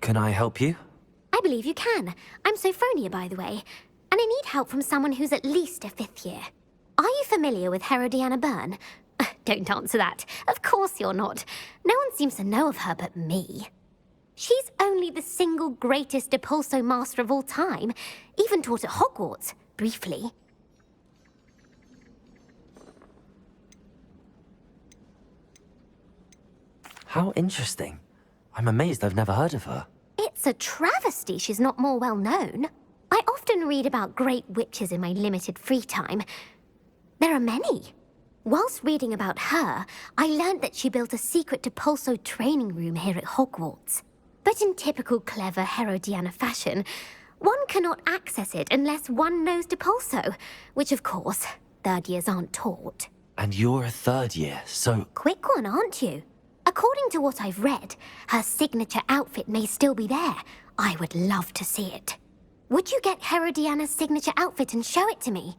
Can I help you? I believe you can. I'm Sophronia, by the way, and I need help from someone who's at least a 5th year. Are you familiar with Herodiana Byrne? Don't answer that. Of course you're not. No one seems to know of her but me. She's only the single greatest Depulso master of all time, even taught at Hogwarts, briefly. How interesting. I'm amazed I've never heard of her. It's a travesty she's not more well known. I often read about great witches in my limited free time. There are many. Whilst reading about her, I learned that she built a secret Depulso training room here at Hogwarts. But in typical clever Herodiana fashion, one cannot access it unless one knows Depulso, which of course, 3rd years aren't taught. And you're a 3rd year, so... Quick one, aren't you? According to what I've read, her signature outfit may still be there. I would love to see it. Would you get Herodiana's signature outfit and show it to me?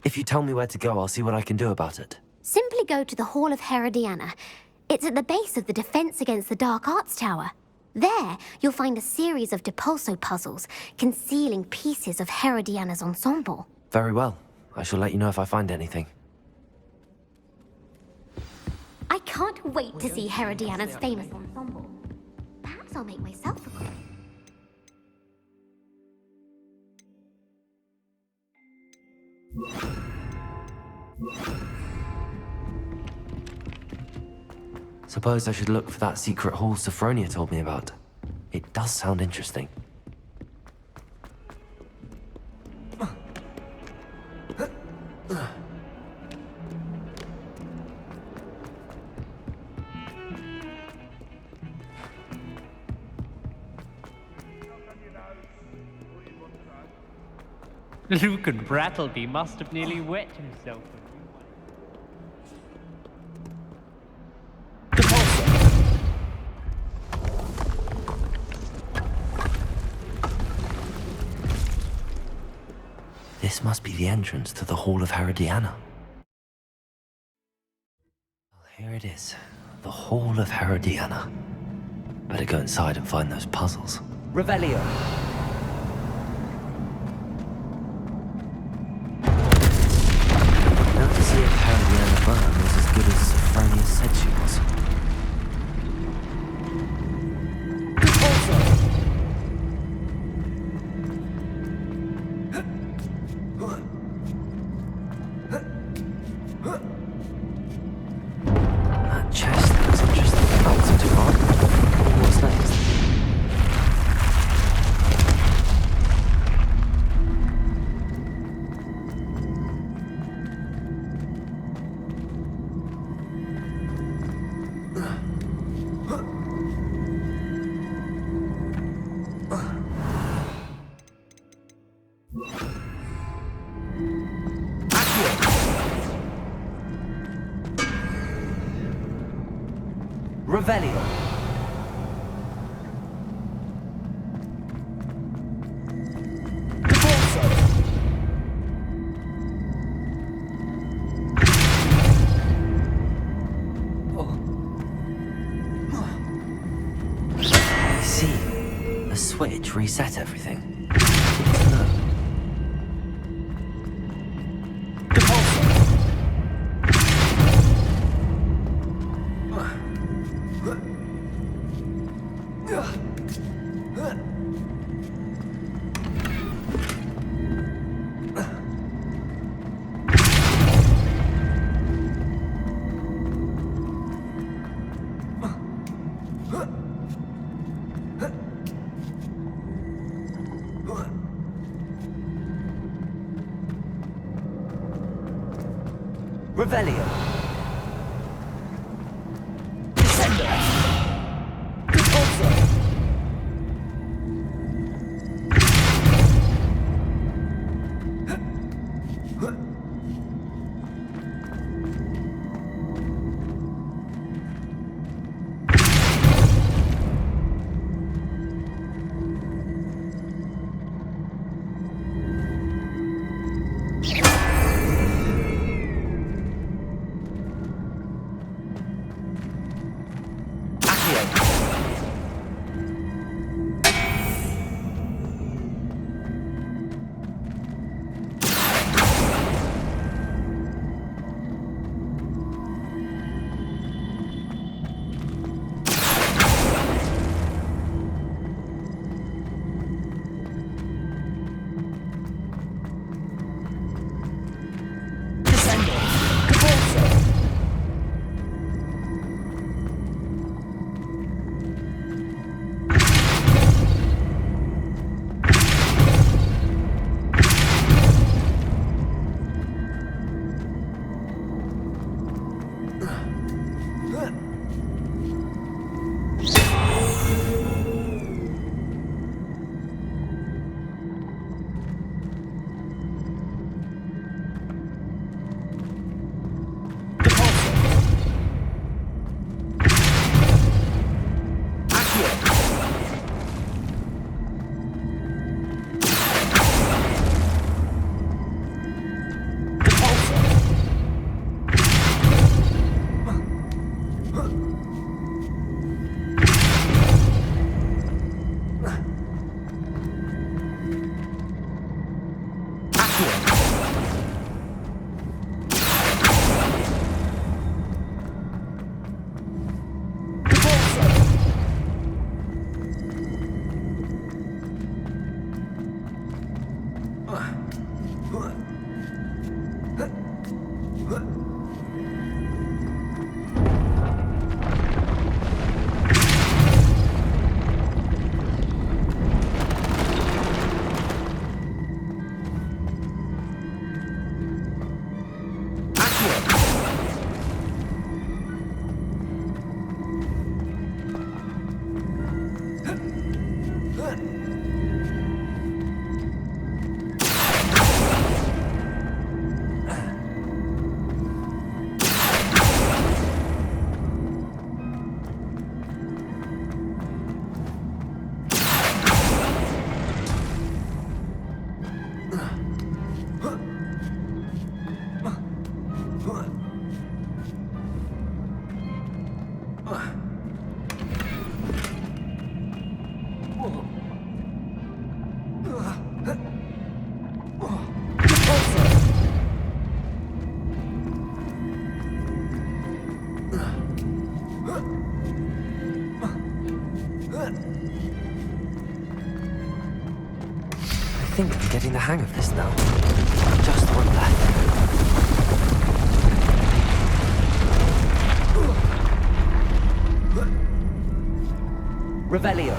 If you tell me where to go, I'll see what I can do about it. Simply go to the Hall of Herodiana. It's at the base of the Defense Against the Dark Arts Tower. There, you'll find a series of Depulso puzzles concealing pieces of Herodiana's ensemble. Very well. I shall let you know if I find anything. I can't wait to see Herodiana's famous ensemble. Perhaps I'll make myself a copy. Suppose I should look for that secret hall Sophronia told me about. It does sound interesting. Luke and Brattleby must have nearly wet himself. This must be the entrance to the Hall of Herodiana. Well, here it is. The Hall of Herodiana. Better go inside and find those puzzles. Revelio. Now to see if Herodiana Byrne was as good as Sophronia said she was. That chest looks interesting. That wasn't too hard. What's next? Revelio. I see. The switch reset everything. Good to know. Revelio. think I'm getting the hang of this now. Just one left. Revelio.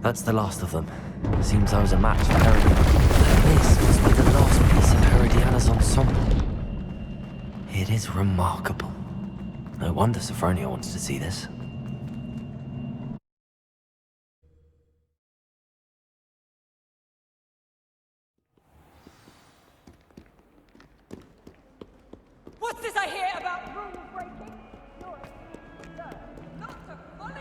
That's the last of them. Seems I was a match for Herodiana. This must be the last piece of Herodiana's ensemble. It is remarkable. No wonder Sophronia wants to see this. What's this I hear about rule breaking? You're not to follow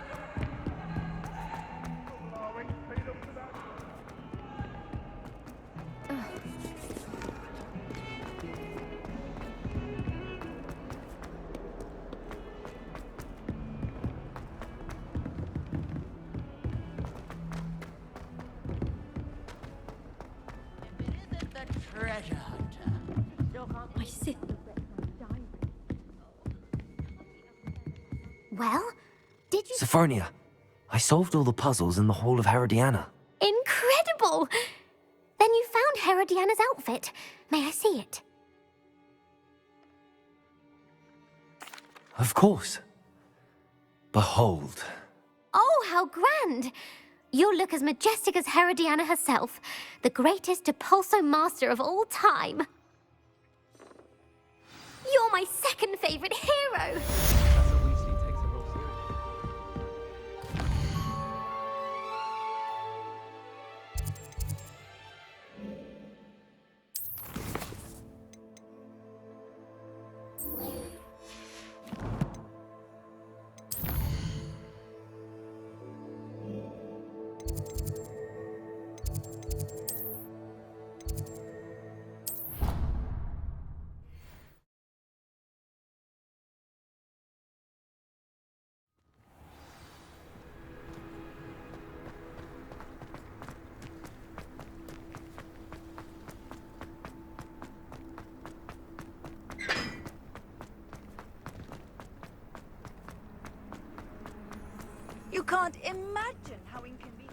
treasure hunter. My sister diary. Well, did you... Sophronia, I solved all the puzzles in the Hall of Herodiana. Incredible! Then you found Herodiana's outfit. May I see it? Of course. Behold. Oh, how grand! You'll look as majestic as Herodiana herself, the greatest Depulso master of all time. You're my second favourite hero! Professor Weasley takes her role seriously. You can't imagine how inconvenient.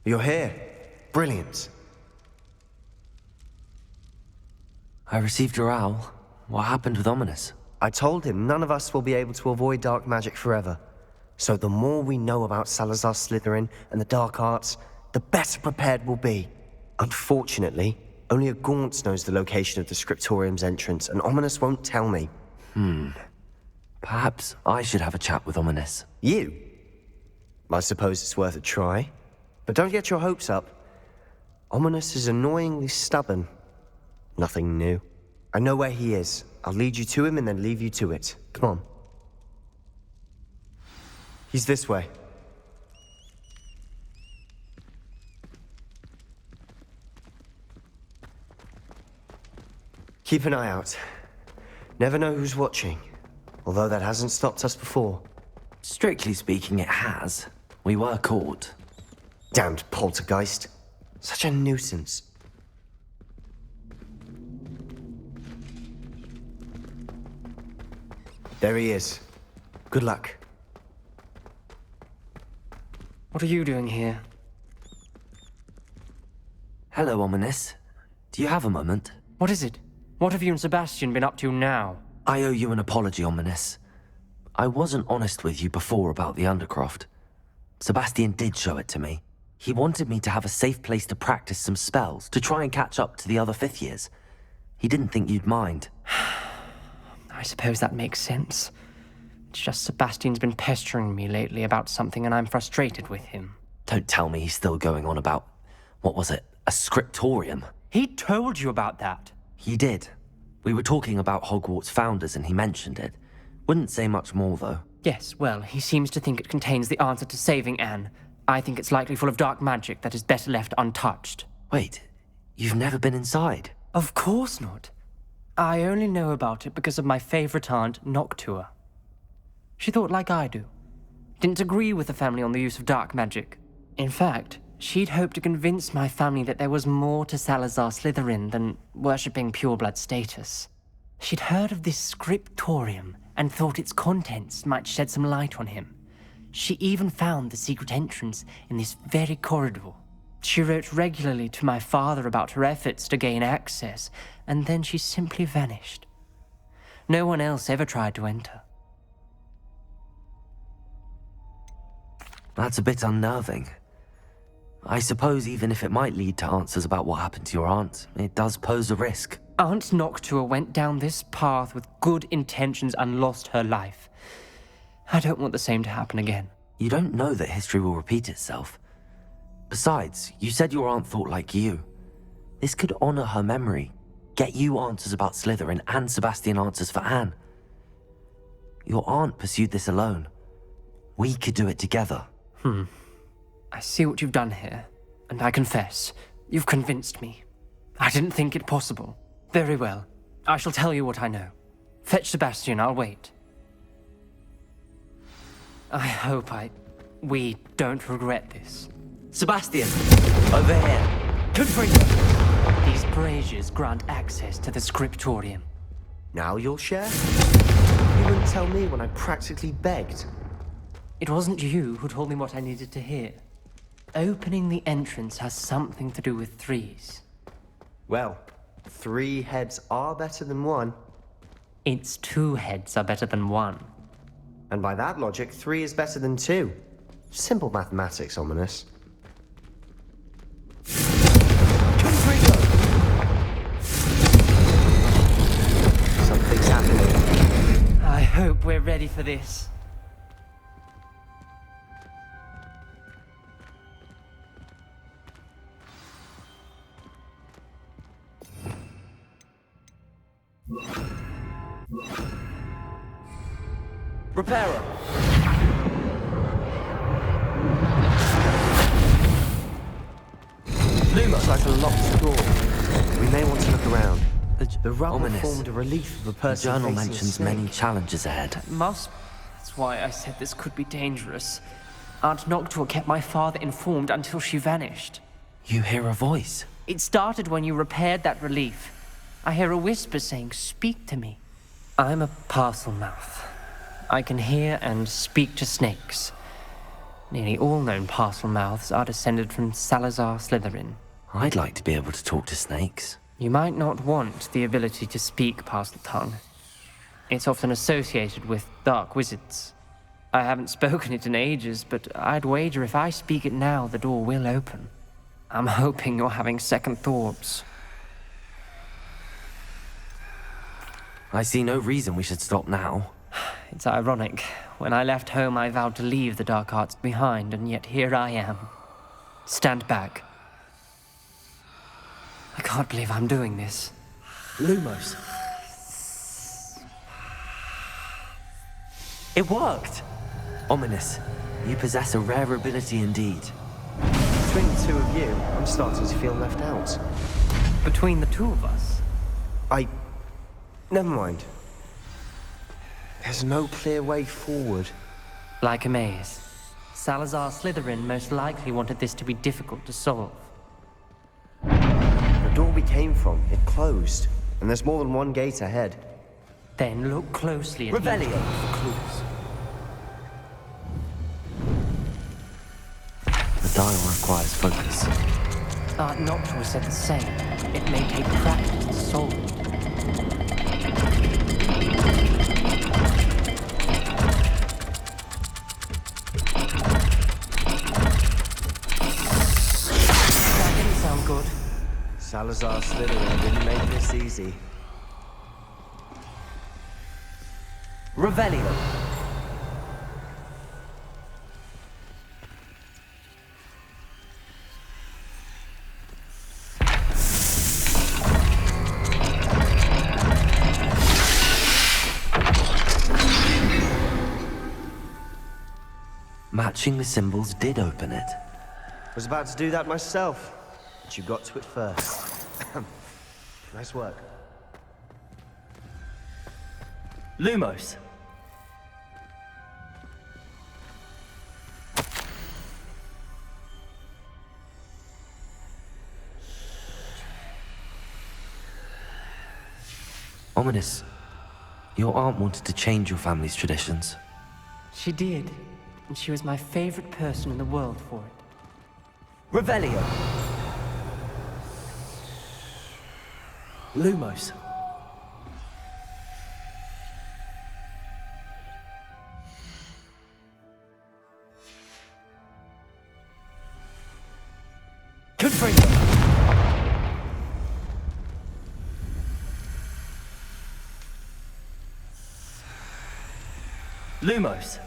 You're here. Brilliant. I received your owl. What happened with Ominous? I told him none of us will be able to avoid dark magic forever. So the more we know about Salazar Slytherin and the dark arts, the better prepared we'll be. Unfortunately, only a Gaunt knows the location of the Scriptorium's entrance, and Ominous won't tell me. Perhaps I should have a chat with Ominous. You? I suppose it's worth a try. But don't get your hopes up. Ominous is annoyingly stubborn. Nothing new. I know where he is. I'll lead you to him and then leave you to it. Come on. He's this way. Keep an eye out. Never know who's watching. Although that hasn't stopped us before. Strictly speaking, it has. We were caught. Damned poltergeist. Such a nuisance. There he is. Good luck. What are you doing here? Hello, Ominous. Do you have a moment? What is it? What have you and Sebastian been up to now? I owe you an apology, Ominous. I wasn't honest with you before about the Undercroft. Sebastian did show it to me. He wanted me to have a safe place to practice some spells, to try and catch up to the other fifth years. He didn't think you'd mind. I suppose that makes sense. It's just Sebastian's been pestering me lately about something and I'm frustrated with him. Don't tell me he's still going on about, what was it, a scriptorium? He told you about that. He did. We were talking about Hogwarts founders and he mentioned it. Wouldn't say much more, though. Yes, well, he seems to think it contains the answer to saving Anne. I think it's likely full of dark magic that is better left untouched. Wait, you've never been inside? Of course not. I only know about it because of my favorite aunt, Noctua. She thought like I do. Didn't agree with the family on the use of dark magic. In fact, she'd hoped to convince my family that there was more to Salazar Slytherin than worshipping pureblood status. She'd heard of this Scriptorium and thought its contents might shed some light on him. She even found the secret entrance in this very corridor. She wrote regularly to my father about her efforts to gain access, and then she simply vanished. No one else ever tried to enter. That's a bit unnerving. I suppose even if it might lead to answers about what happened to your aunt, it does pose a risk. Aunt Noctua went down this path with good intentions and lost her life. I don't want the same to happen again. You don't know that history will repeat itself. Besides, you said your aunt thought like you. This could honor her memory, get you answers about Slytherin and Sebastian answers for Anne. Your aunt pursued this alone. We could do it together. I see what you've done here, and I confess, you've convinced me. I didn't think it possible. Very well. I shall tell you what I know. Fetch Sebastian, I'll wait. I hope we don't regret this. Sebastian, over here. Confringo! These braziers grant access to the Scriptorium. Now you'll share? You wouldn't tell me when I practically begged. It wasn't you who told me what I needed to hear. Opening the entrance has something to do with threes. Well, 3 heads are better than 1. Its 2 heads are better than 1. And by that logic, 3 is better than 2. Simple mathematics, Ominous. Something's happening. I hope we're ready for this. Reparo. Looks like a locked door. We may want to look around. The rubble Ominous. formed a relief of a The person journal facing a mentions snake. many challenges ahead. That's why I said this could be dangerous. Aunt Noctua kept my father informed until she vanished. You hear a voice. It started when you repaired that relief. I hear a whisper saying, "Speak to me." I'm a parcel mouth. I can hear and speak to snakes. Nearly all known parcel mouths are descended from Salazar Slytherin. I'd like to be able to talk to snakes. You might not want the ability to speak parcel tongue. It's often associated with dark wizards. I haven't spoken it in ages, but I'd wager if I speak it now, the door will open. I'm hoping you're having second thoughts. I see no reason we should stop now. It's ironic. When I left home, I vowed to leave the dark arts behind, and yet here I am. Stand back. I can't believe I'm doing this. Lumos. It worked! Ominous. You possess a rare ability indeed. Between the 2 of you, I'm starting to feel left out. Between the 2 of us, Never mind. There's no clear way forward. like a maze. Salazar Slytherin most likely wanted this to be difficult to solve. The door we came from, it closed. And there's more than 1 gate ahead. Then look closely at Revelio. each one for clues. The dial requires focus. Aunt Noctua said the same. It may take practice to solve it. That didn't sound good. Salazar Slytherin didn't make this easy. Revelio. Matching the symbols did open it. Was about to do that myself, but you got to it first. Nice work. Lumos. Ominous. Your aunt wanted to change your family's traditions. She did, and she was my favorite person in the world for it. Revelio. Lumos. Confringo. Lumos.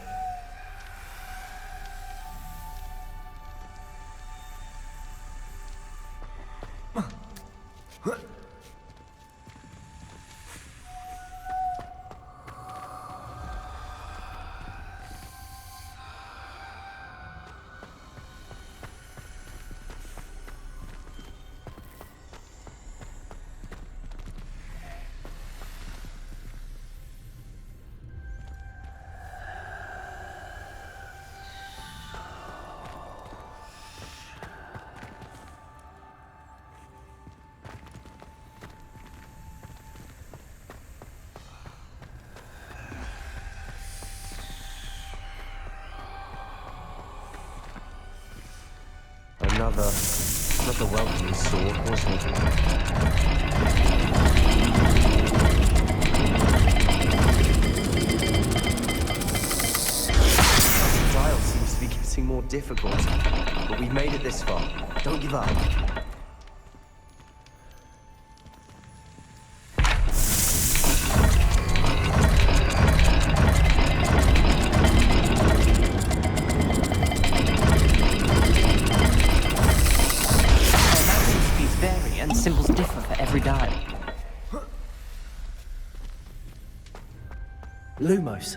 another welcoming sword, wasn't it? The dial seems to be getting more difficult, but we've made it this far. Don't give up. Symbols differ for every dial. Lumos.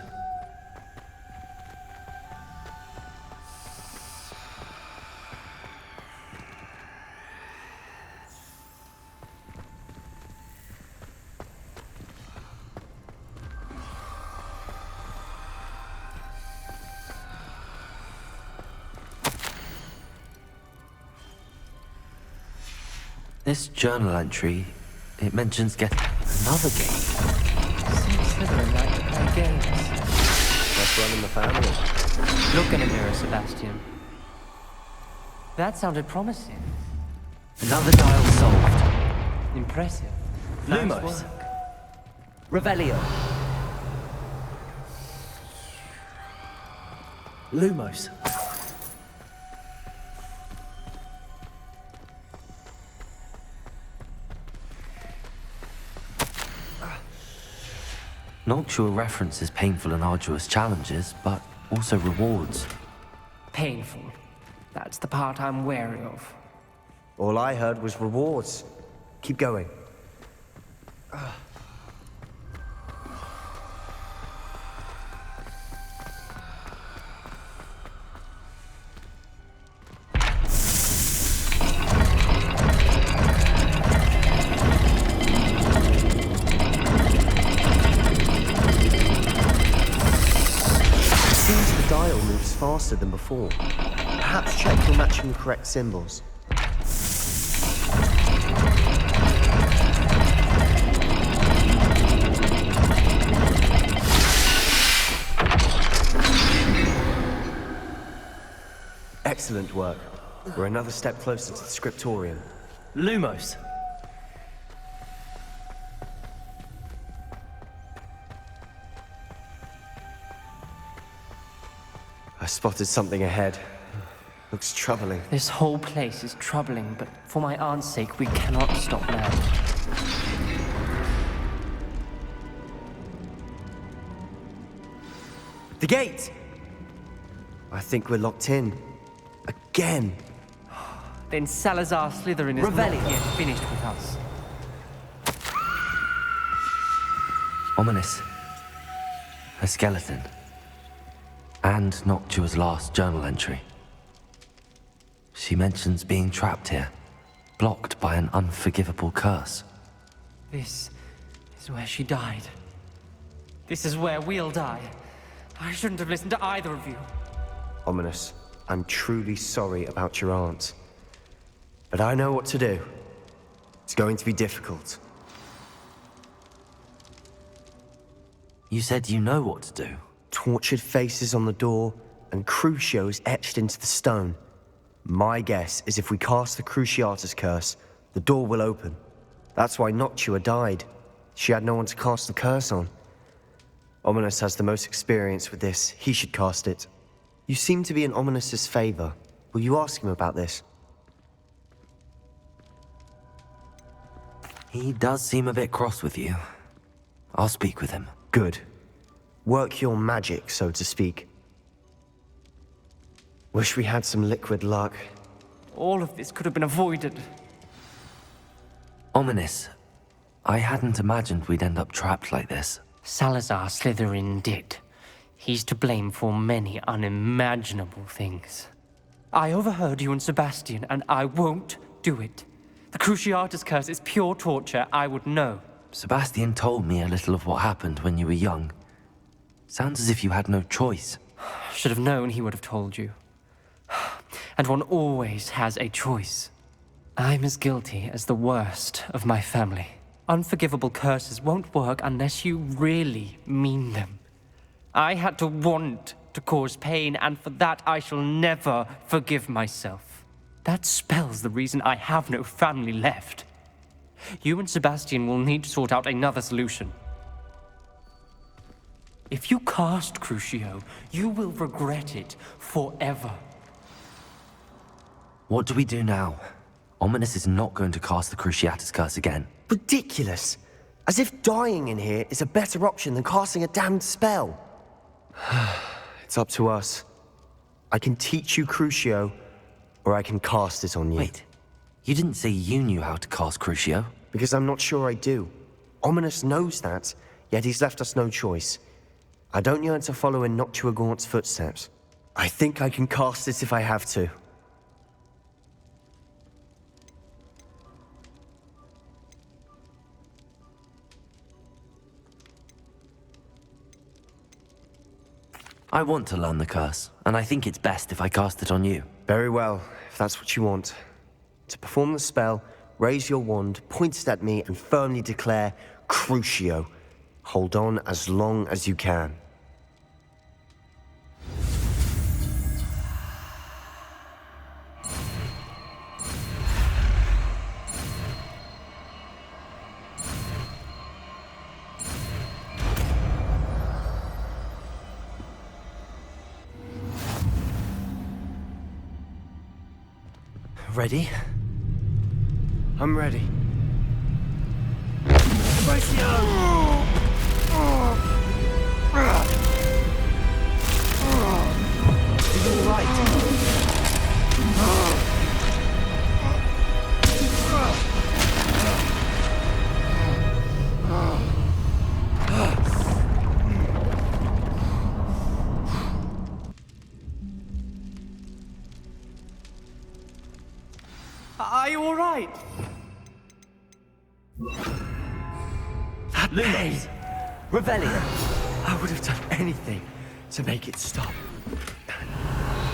This journal entry, it mentions getting another game. Seems Slytherin like to play games. That's running the family. Look in a mirror, Sebastian. That sounded promising. Another dial solved. Impressive. Lumos. Nice work. Revelio. Lumos. Noctua references painful and arduous challenges, but also rewards. Painful. That's the part I'm wary of. All I heard was rewards. Keep going. Faster than before. Perhaps check for matching the correct symbols. Excellent work. We're another step closer to the Scriptorium. Lumos. I spotted something ahead. Looks troubling. This whole place is troubling, but for my aunt's sake, we cannot stop now. The gate! I think we're locked in. Again. Then Salazar Slytherin is not yet finished with us. Ominous. A skeleton. And Noctua's last journal entry. She mentions being trapped here, blocked by an unforgivable curse. This is where she died. This is where we'll die. I shouldn't have listened to either of you. Ominous, I'm truly sorry about your aunt. But I know what to do. It's going to be difficult. You said you know what to do. Tortured faces on the door, and Crucios etched into the stone. My guess is if we cast the Cruciatus curse, the door will open. That's why Noctua died. She had no one to cast the curse on. Ominous has the most experience with this. He should cast it. You seem to be in Ominous's favor. Will you ask him about this? He does seem a bit cross with you. I'll speak with him. Good. Work your magic, so to speak. Wish we had some liquid luck. All of this could have been avoided. Ominous. I hadn't imagined we'd end up trapped like this. Salazar Slytherin did. He's to blame for many unimaginable things. I overheard you and Sebastian, and I won't do it. The Cruciatus curse is pure torture, I would know. Sebastian told me a little of what happened when you were young. Sounds as if you had no choice. Should have known he would have told you. And one always has a choice. I'm as guilty as the worst of my family. Unforgivable curses won't work unless you really mean them. I had to want to cause pain, and for that I shall never forgive myself. That spell's the reason I have no family left. You and Sebastian will need to sort out another solution. If you cast Crucio, you will regret it forever. What do we do now? Ominous is not going to cast the Cruciatus Curse again. Ridiculous! As if dying in here is a better option than casting a damned spell. It's up to us. I can teach you Crucio, or I can cast it on you. Wait, you didn't say you knew how to cast Crucio? Because I'm not sure I do. Ominous knows that, yet he's left us no choice. I don't yearn to follow in Noctua Gaunt's footsteps. I think I can cast it if I have to. I want to learn the curse, and I think it's best if I cast it on you. Very well, if that's what you want. To perform the spell, raise your wand, point it at me, and firmly declare, Crucio. Hold on as long as you can. Ready? I'm ready. Are you all right? Lumos! Revelio! I would have done anything to make it stop.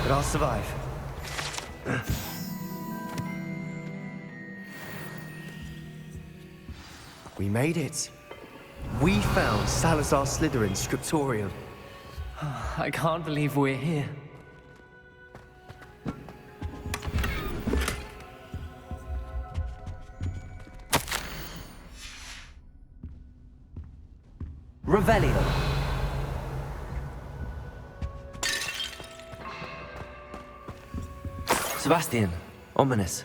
But I'll survive. We made it. We found Salazar Slytherin's Scriptorium. I can't believe we're here. Revelio. Sebastian, Ominous.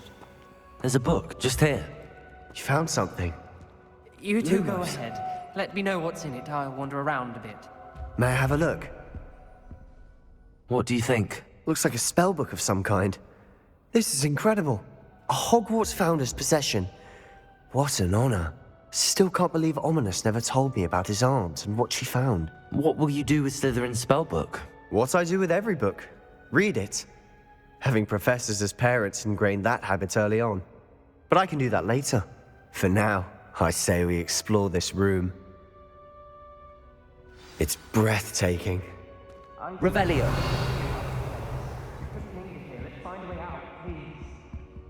There's a book, just here. You found something. You two go Lumos. ahead. Let me know what's in it. I'll wander around a bit. May I have a look? What do you think? Looks like a spell book of some kind. This is incredible. A Hogwarts founder's possession. What an honor. Still can't believe Ominous never told me about his aunt and what she found. What will you do with Slytherin's spellbook? What I do with every book. Read it. Having professors as parents ingrained that habit early on. But I can do that later. For now, I say we explore this room. It's breathtaking. Revelio.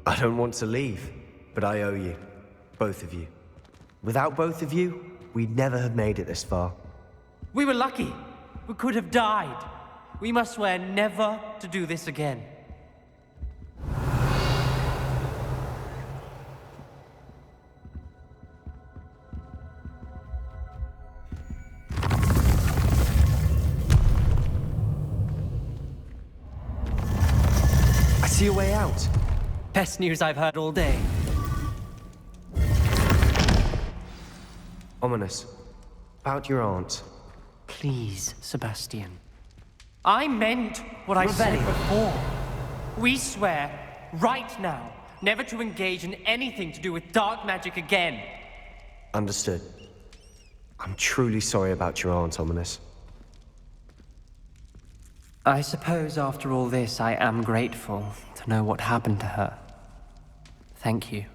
I don't want to leave, but I owe you. Both of you. Without both of you, we'd never have made it this far. We were lucky. We could have died. We must swear never to do this again. I see a way out. Best news I've heard all day. Ominous. About your aunt. Please, Sebastian. I meant what I said before. We swear, right now, never to engage in anything to do with dark magic again. Understood. I'm truly sorry about your aunt, Ominous. I suppose after all this, I am grateful to know what happened to her. Thank you.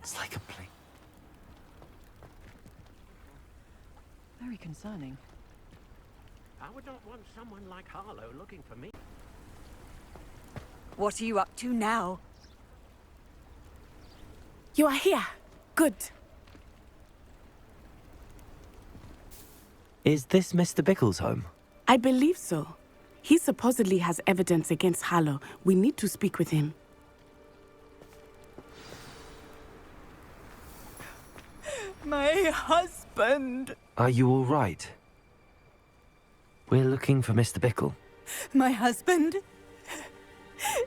It's like a plane. Very concerning. I would not want someone like Harlow looking for me. What are you up to now? You are here. Good. Is this Mr. Bickle's home? I believe so. He supposedly has evidence against Harlow. We need to speak with him. My husband! Are you all right? We're looking for Mr. Bickle. My husband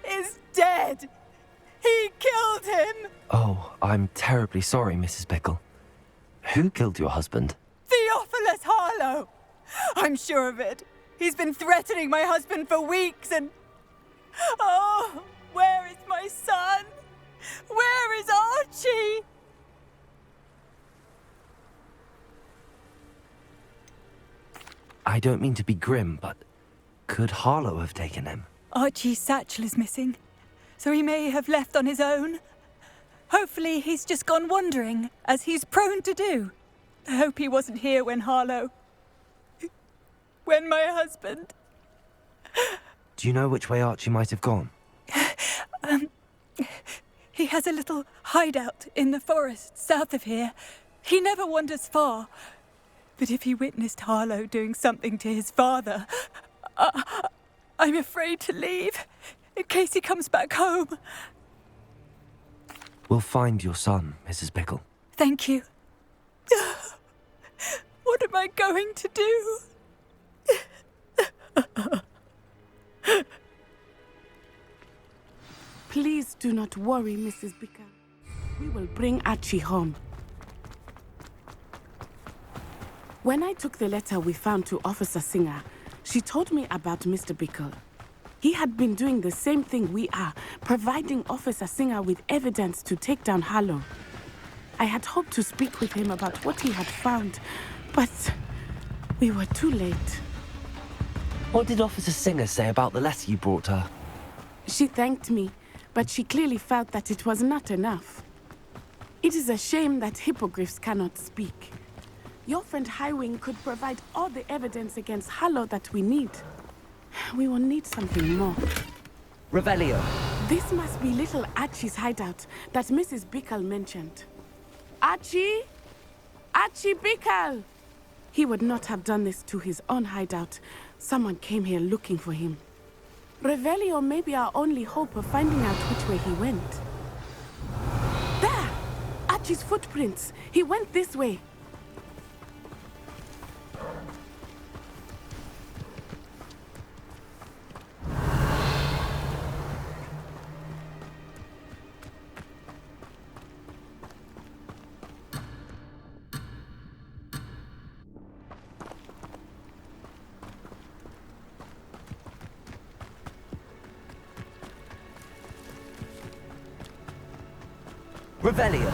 is dead! He killed him! Oh, I'm terribly sorry, Mrs. Bickle. Who killed your husband? Theophilus Harlow! I'm sure of it. He's been threatening my husband for weeks and... Oh, where is my son? Where is Archie? I don't mean to be grim, but could Harlow have taken him? Archie's satchel is missing, so he may have left on his own. Hopefully he's just gone wandering, as he's prone to do. I hope he wasn't here when Harlow... when my husband... Do you know which way Archie might have gone? He has a little hideout in the forest south of here. He never wanders far. But if he witnessed Harlow doing something to his father, I'm afraid to leave, in case he comes back home. We'll find your son, Mrs. Bickle. Thank you. What am I going to do? Please do not worry, Mrs. Bickle. We will bring Archie home. When I took the letter we found to Officer Singer, she told me about Mr. Bickle. He had been doing the same thing we are, providing Officer Singer with evidence to take down Harlow. I had hoped to speak with him about what he had found, but we were too late. What did Officer Singer say about the letter you brought her? She thanked me, but she clearly felt that it was not enough. It is a shame that hippogriffs cannot speak. Your friend Highwing could provide all the evidence against Harlow that we need. We will need something more. Revelio. This must be little Archie's hideout that Mrs. Bickle mentioned. Archie? Archie Bickle! He would not have done this to his own hideout. Someone came here looking for him. Revelio may be our only hope of finding out which way he went. There! Archie's footprints. He went this way. Revelio.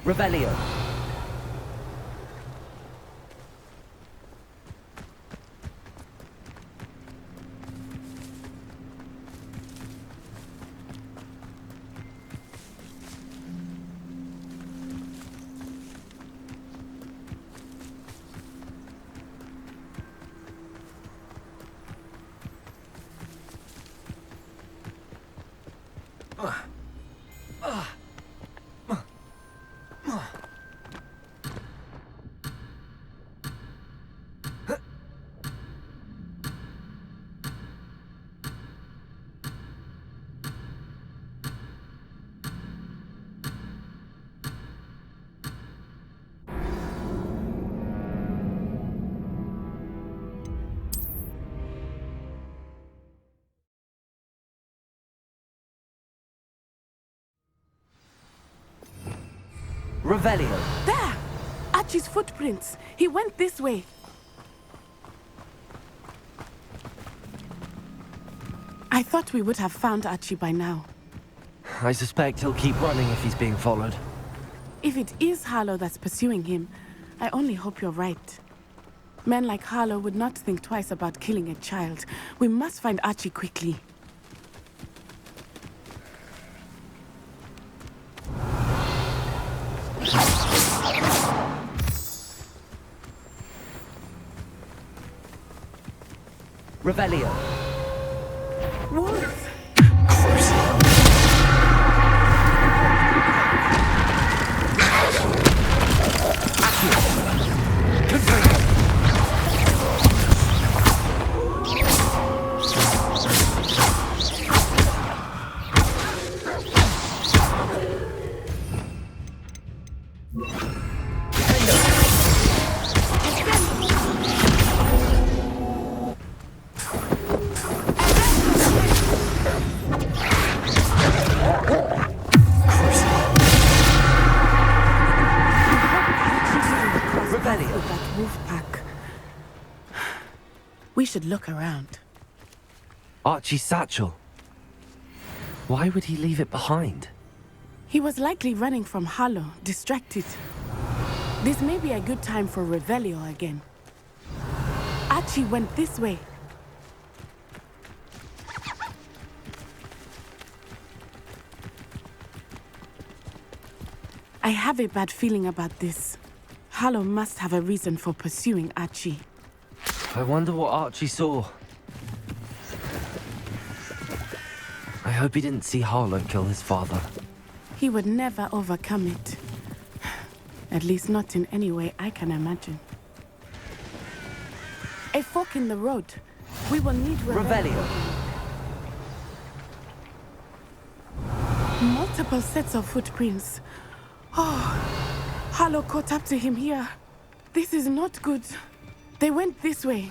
Revelio. Revelio. There! Archie's footprints. He went this way. I thought we would have found Archie by now. I suspect he'll keep running if he's being followed. If it is Harlow that's pursuing him, I only hope you're right. Men like Harlow would not think twice about killing a child. We must find Archie quickly. Revelio. Wolves! We should look around. Archie's satchel. Why would he leave it behind? He was likely running from Harlow, distracted. This may be a good time for Revelio again. Archie went this way. I have a bad feeling about this. Harlow must have a reason for pursuing Archie. I wonder what Archie saw. I hope he didn't see Harlow kill his father. He would never overcome it. At least not in any way I can imagine. A fork in the road. We will need Revelio. Multiple sets of footprints. Oh, Harlow caught up to him here. This is not good. They went this way.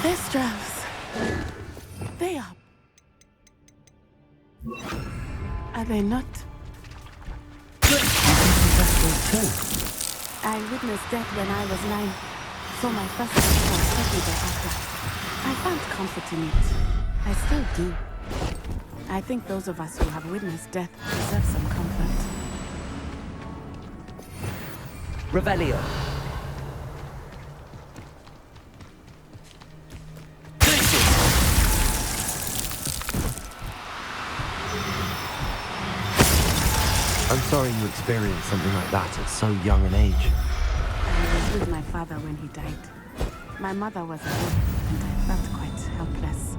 Their straps. They are. Are they not? I witnessed death when I was 9. Saw my first was shortly thereafter. I found comfort in it. I still do. I think those of us who have witnessed death deserve some comfort. Revelio. I'm sorry you experienced something like that at so young an age. I was with my father when he died. My mother was ill, and I felt quite helpless.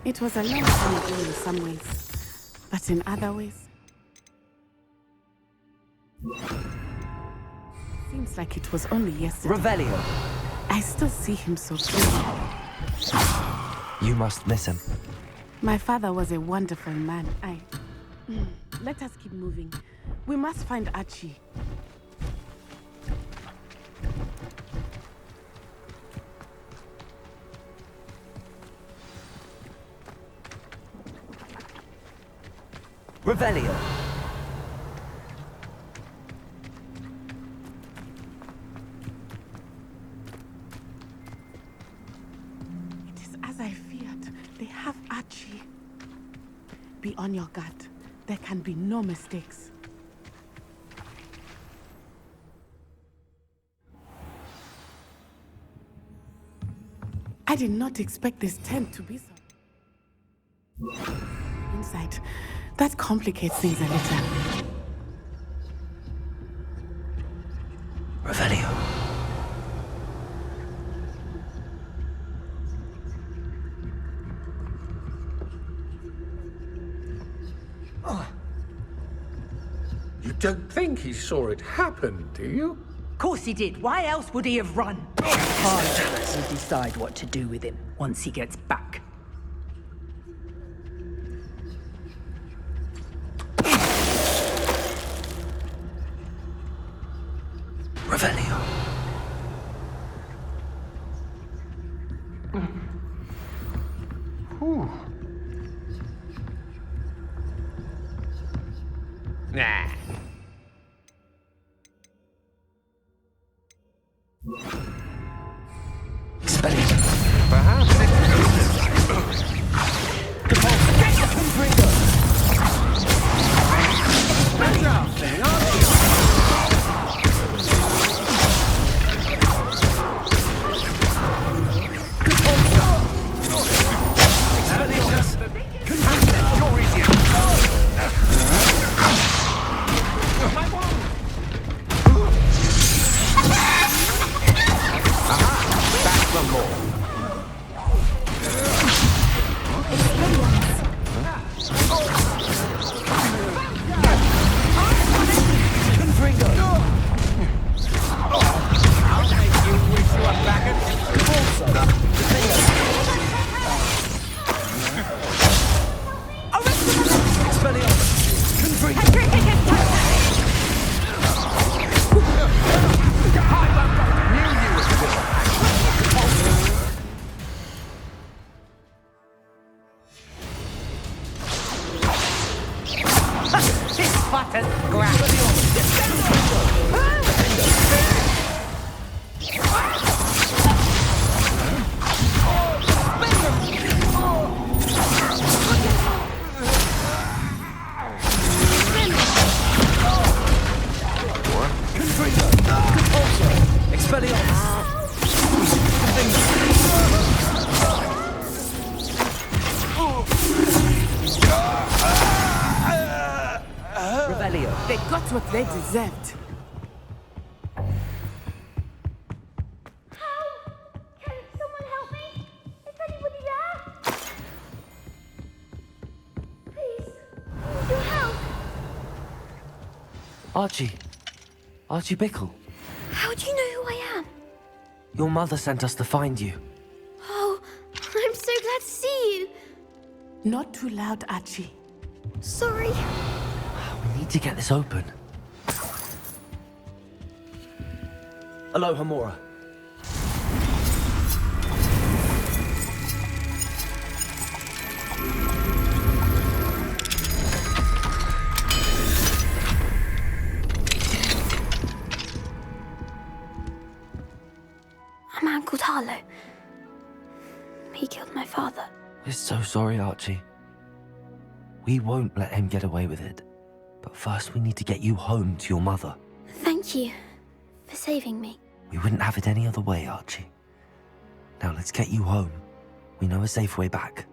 It was a long time ago in some ways, but in other ways... Seems like it was only yesterday. Revelio. I still see him so clearly. You must miss him. My father was a wonderful man. Let us keep moving. We must find Archie. Revelio. It is as I feared. They have Archie. Be on your guard. There can be no mistakes. I did not expect this tent to be so... Inside. That complicates things a little. Revelio. You don't think he saw it happen, do you? Of course he did. Why else would he have run? Harlow will decide what to do with him once he gets back. Revelio. Nah. Perhaps They got what they deserved. Can someone help me? Is anybody there? Please, do help. Archie Bickle. How do you know who I am? Your mother sent us to find you. Oh, I'm so glad to see you. Not too loud, Archie. Sorry. We need to get this open. Aloha, Mora. A man called Harlow. He killed my father. We're so sorry, Archie. We won't let him get away with it. But first we need to get you home to your mother. Thank you for saving me. We wouldn't have it any other way, Archie. Now let's get you home. We know a safe way back.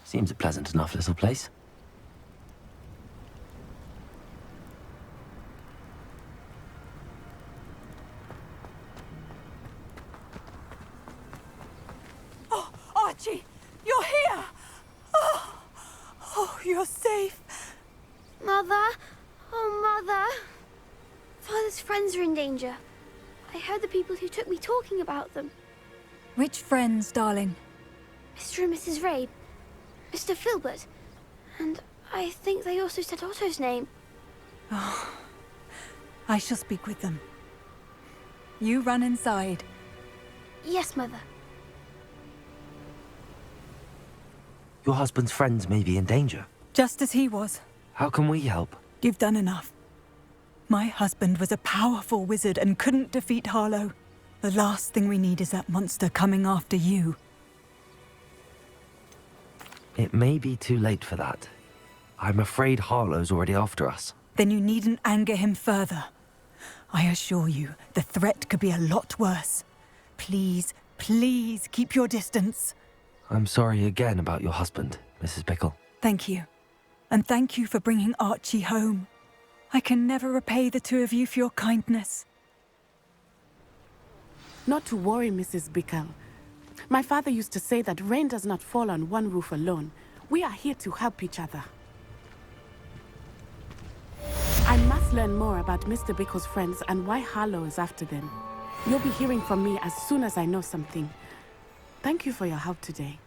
Seems a pleasant enough little place. Oh, Archie, you're here! Oh, you're safe. Mother? Oh, Mother. Father's friends are in danger. I heard the people who took me talking about them. Which friends, darling? Mr. and Mrs. Ray, Mr. Filbert, and I think they also said Otto's name. Oh, I shall speak with them. You run inside. Yes, Mother. Your husband's friends may be in danger. Just as he was. How can we help? You've done enough. My husband was a powerful wizard and couldn't defeat Harlow. The last thing we need is that monster coming after you. It may be too late for that. I'm afraid Harlow's already after us. Then you needn't anger him further. I assure you, the threat could be a lot worse. Please, please keep your distance. I'm sorry again about your husband, Mrs. Bickle. Thank you. And thank you for bringing Archie home. I can never repay the two of you for your kindness. Not to worry, Mrs. Bickle. My father used to say that rain does not fall on one roof alone. We are here to help each other. I must learn more about Mr. Bickle's friends and why Harlow is after them. You'll be hearing from me as soon as I know something. Thank you for your help today.